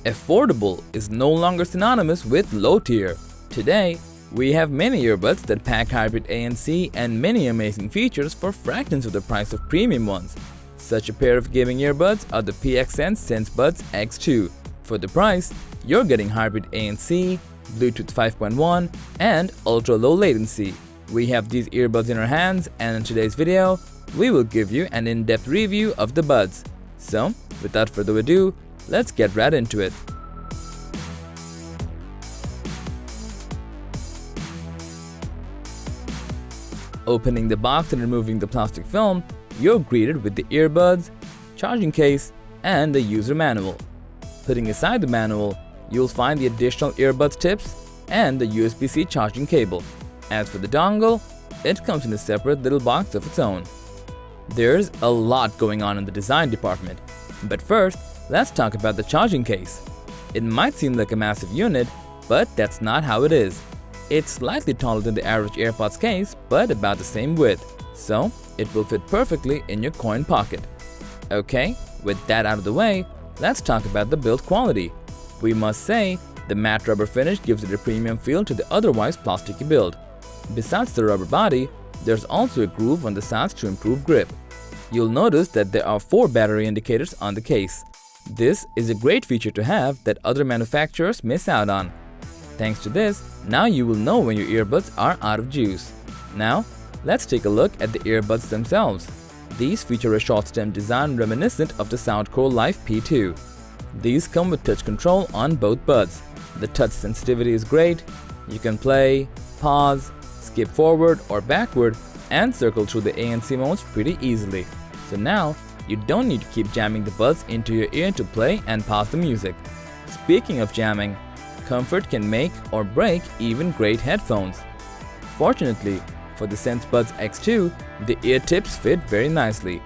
Affordable is no longer synonymous with low tier. Today, we have many earbuds that pack hybrid ANC and many amazing features for fractions of the price of premium ones. Such a pair of gaming earbuds are the PXN SenseBuds X2. For the price, you're getting hybrid ANC, Bluetooth 5.1, and ultra-low latency. We have these earbuds in our hands, and in today's video, we will give you an in-depth review of the buds. So, without further ado, let's get right into it. Opening the box and removing the plastic film, you're greeted with the earbuds, charging case, and the user manual. Putting aside the manual, you'll find the additional earbuds tips and the USB-C charging cable. As for the dongle, it comes in a separate little box of its own. There's a lot going on in the design department, but first, let's talk about the charging case. It might seem like a massive unit, but that's not how it is. It's slightly taller than the average AirPods case, but about the same width, so it will fit perfectly in your coin pocket. Okay, with that out of the way, let's talk about the build quality. We must say, the matte rubber finish gives it a premium feel to the otherwise plasticky build. Besides the rubber body, there's also a groove on the sides to improve grip. You'll notice that there are 4 battery indicators on the case. This is a great feature to have that other manufacturers miss out on. Thanks to this, now you will know when your earbuds are out of juice. Now, let's take a look at the earbuds themselves. These feature a short stem design reminiscent of the Soundcore Life P2. These come with touch control on both buds. The touch sensitivity is great. You can play, pause, skip forward or backward, and circle through the ANC modes pretty easily. So now, you don't need to keep jamming the buds into your ear to play and pause the music. Speaking of jamming, comfort can make or break even great headphones. Fortunately, for the SenseBuds X2, the ear tips fit very nicely.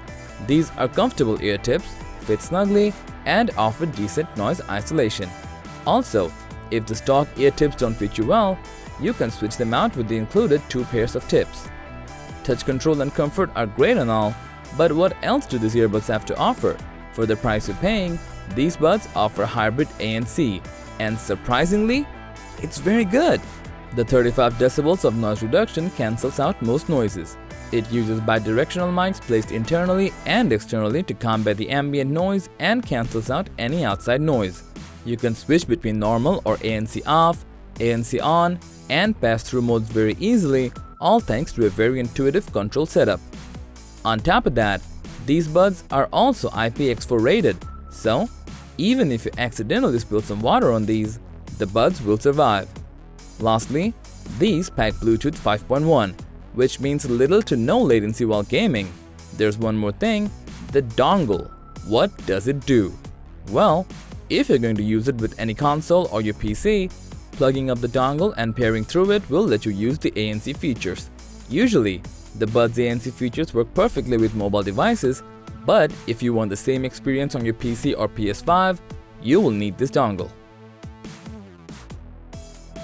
These are comfortable ear tips, fit snugly, and offer decent noise isolation. Also, if the stock ear tips don't fit you well, you can switch them out with the included 2 pairs of tips. Touch control and comfort are great and all, but what else do these earbuds have to offer? For the price you're paying, these buds offer hybrid ANC, and surprisingly, it's very good. The 35 decibels of noise reduction cancels out most noises. It uses bidirectional mics placed internally and externally to combat the ambient noise and cancels out any outside noise. You can switch between normal or ANC off, ANC on, and pass-through modes very easily, all thanks to a very intuitive control setup. On top of that, these buds are also IPX4 rated, so even if you accidentally spill some water on these, the buds will survive. Lastly, these pack Bluetooth 5.1, which means little to no latency while gaming. There's one more thing, the dongle. What does it do? Well, if you're going to use it with any console or your PC, plugging up the dongle and pairing through it will let you use the ANC features. Usually, the Buds ANC features work perfectly with mobile devices, but if you want the same experience on your PC or PS5, you will need this dongle.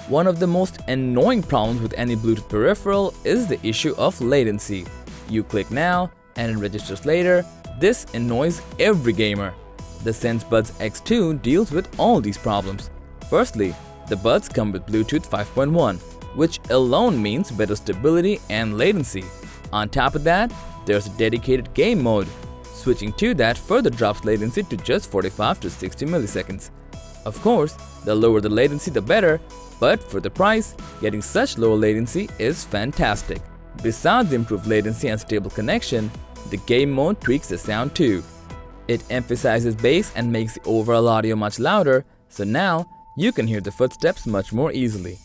One of the most annoying problems with any Bluetooth peripheral is the issue of latency. You click now and it registers later. This annoys every gamer. The SenseBuds X2 deals with all these problems. Firstly, the buds come with Bluetooth 5.1, which alone means better stability and latency. On top of that, there's a dedicated game mode. Switching to that further drops latency to just 45 to 60 milliseconds. Of course, the lower the latency the better, but for the price, getting such low latency is fantastic. Besides the improved latency and stable connection, the game mode tweaks the sound too. It emphasizes bass and makes the overall audio much louder, so now you can hear the footsteps much more easily.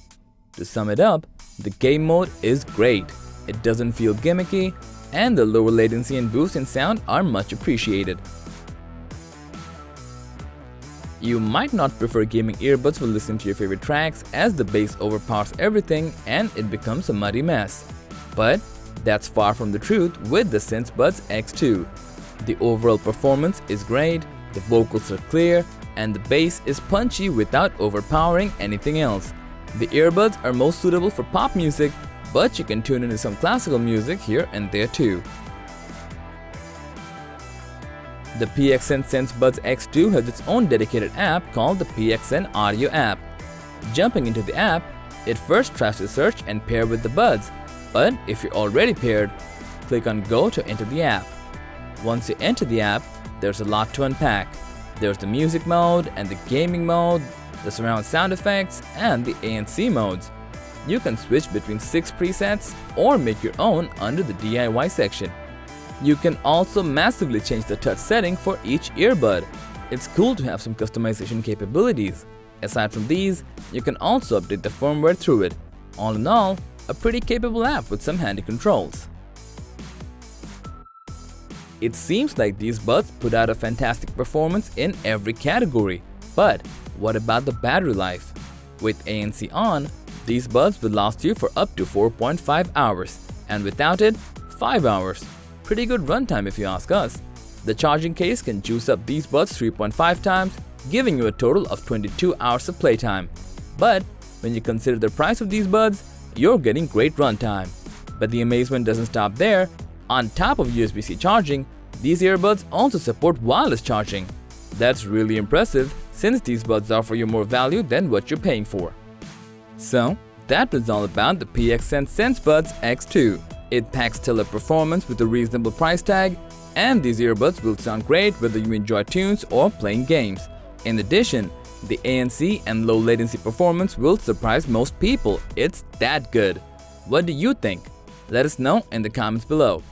To sum it up, the game mode is great. It doesn't feel gimmicky, and the lower latency and boost in sound are much appreciated. You might not prefer gaming earbuds for listening to your favorite tracks, as the bass overpowers everything and it becomes a muddy mess. But that's far from the truth with the SenseBuds X2. The overall performance is great, the vocals are clear, and the bass is punchy without overpowering anything else. The earbuds are most suitable for pop music, but you can tune into some classical music here and there too. The PXN SenseBuds X2 has its own dedicated app called the PXN Audio app. Jumping into the app, it first tries to search and pair with the buds, but if you're already paired, click on Go to enter the app. Once you enter the app, there's a lot to unpack. There's the music mode and the gaming mode, the surround sound effects, and the ANC modes. You can switch between 6 presets or make your own under the DIY section. You can also massively change the touch setting for each earbud. It's cool to have some customization capabilities. Aside from these, you can also update the firmware through it. All in all, a pretty capable app with some handy controls. It seems like these buds put out a fantastic performance in every category. But what about the battery life? With ANC on, these buds will last you for up to 4.5 hours, and without it, 5 hours. Pretty good runtime if you ask us. The charging case can juice up these buds 3.5 times, giving you a total of 22 hours of playtime. But when you consider the price of these buds, you're getting great runtime. But the amazement doesn't stop there. On top of USB-C charging, these earbuds also support wireless charging. That's really impressive since these buds offer you more value than what you're paying for. So, that was all about the PXN SenseBuds X2. It packs stellar performance with a reasonable price tag, and these earbuds will sound great whether you enjoy tunes or playing games. In addition, the ANC and low latency performance will surprise most people. It's that good. What do you think? Let us know in the comments below.